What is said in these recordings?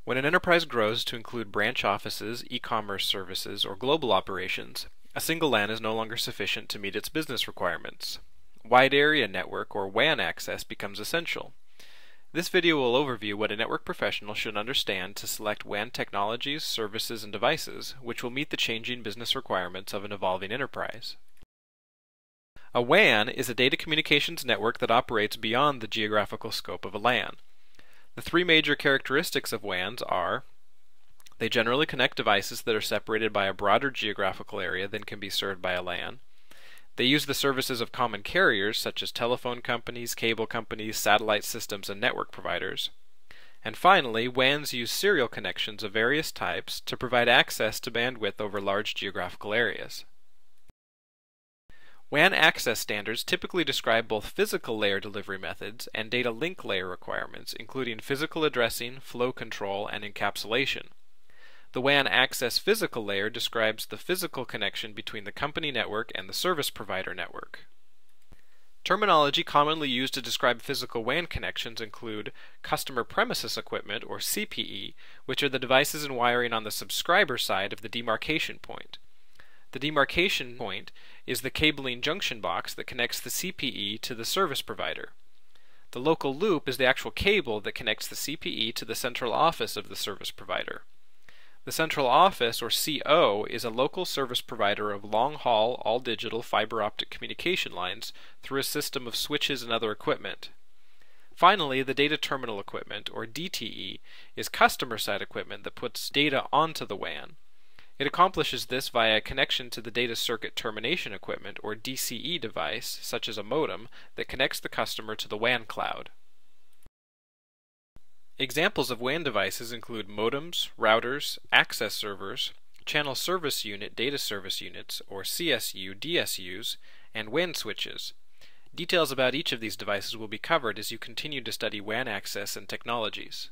When an enterprise grows to include branch offices, e-commerce services, or global operations, a single LAN is no longer sufficient to meet its business requirements. Wide Area Network, or WAN access, becomes essential. This video will overview what a network professional should understand to select WAN technologies, services, and devices which will meet the changing business requirements of an evolving enterprise. A WAN is a data communications network that operates beyond the geographical scope of a LAN. The three major characteristics of WANs are: they generally connect devices that are separated by a broader geographical area than can be served by a LAN. They use the services of common carriers such as telephone companies, cable companies, satellite systems, and network providers. And finally, WANs use serial connections of various types to provide access to bandwidth over large geographical areas. WAN access standards typically describe both physical layer delivery methods and data link layer requirements, including physical addressing, flow control, and encapsulation. The WAN access physical layer describes the physical connection between the company network and the service provider network. Terminology commonly used to describe physical WAN connections include customer premises equipment, or CPE, which are the devices and wiring on the subscriber side of the demarcation point. The demarcation point is the cabling junction box that connects the CPE to the service provider. The local loop is the actual cable that connects the CPE to the central office of the service provider. The central office, or CO, is a local service provider of long-haul, all-digital fiber optic communication lines through a system of switches and other equipment. Finally, the data terminal equipment, or DTE, is customer-side equipment that puts data onto the WAN. It accomplishes this via a connection to the data circuit termination equipment, or DCE device, such as a modem, that connects the customer to the WAN cloud. Examples of WAN devices include modems, routers, access servers, channel service unit data service units, or CSU DSUs, and WAN switches. Details about each of these devices will be covered as you continue to study WAN access and technologies.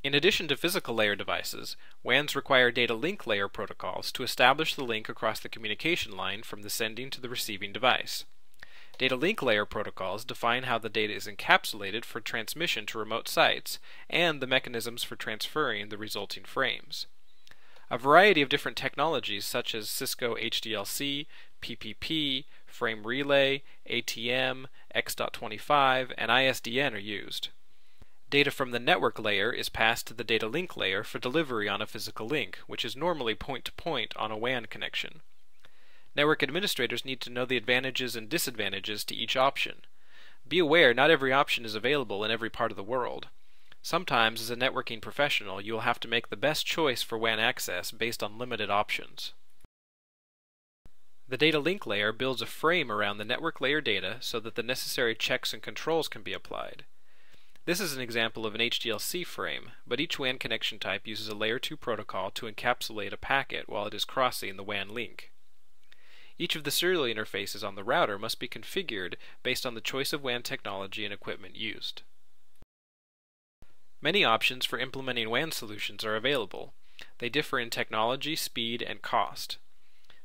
In addition to physical layer devices, WANs require data link layer protocols to establish the link across the communication line from the sending to the receiving device. Data link layer protocols define how the data is encapsulated for transmission to remote sites and the mechanisms for transferring the resulting frames. A variety of different technologies such as Cisco HDLC, PPP, Frame Relay, ATM, X.25, and ISDN are used. Data from the network layer is passed to the data link layer for delivery on a physical link, which is normally point-to-point on a WAN connection. Network administrators need to know the advantages and disadvantages to each option. Be aware not every option is available in every part of the world. Sometimes, as a networking professional, you will have to make the best choice for WAN access based on limited options. The data link layer builds a frame around the network layer data so that the necessary checks and controls can be applied. This is an example of an HDLC frame, but each WAN connection type uses a Layer 2 protocol to encapsulate a packet while it is crossing the WAN link. Each of the serial interfaces on the router must be configured based on the choice of WAN technology and equipment used. Many options for implementing WAN solutions are available. They differ in technology, speed, and cost.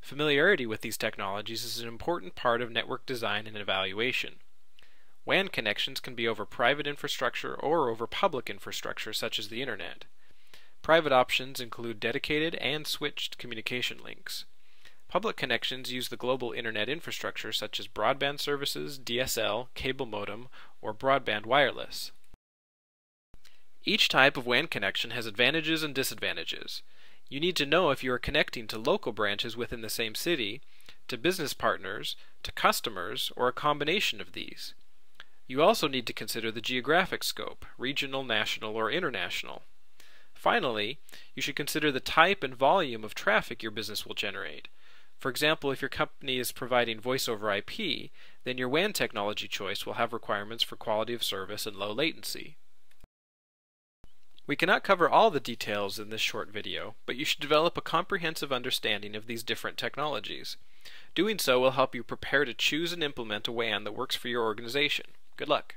Familiarity with these technologies is an important part of network design and evaluation. WAN connections can be over private infrastructure or over public infrastructure such as the Internet. Private options include dedicated and switched communication links. Public connections use the global Internet infrastructure such as broadband services, DSL, cable modem, or broadband wireless. Each type of WAN connection has advantages and disadvantages. You need to know if you are connecting to local branches within the same city, to business partners, to customers, or a combination of these. You also need to consider the geographic scope, regional, national, or international. Finally, you should consider the type and volume of traffic your business will generate. For example, if your company is providing voice over IP, then your WAN technology choice will have requirements for quality of service and low latency. We cannot cover all the details in this short video, but you should develop a comprehensive understanding of these different technologies. Doing so will help you prepare to choose and implement a WAN that works for your organization. Good luck.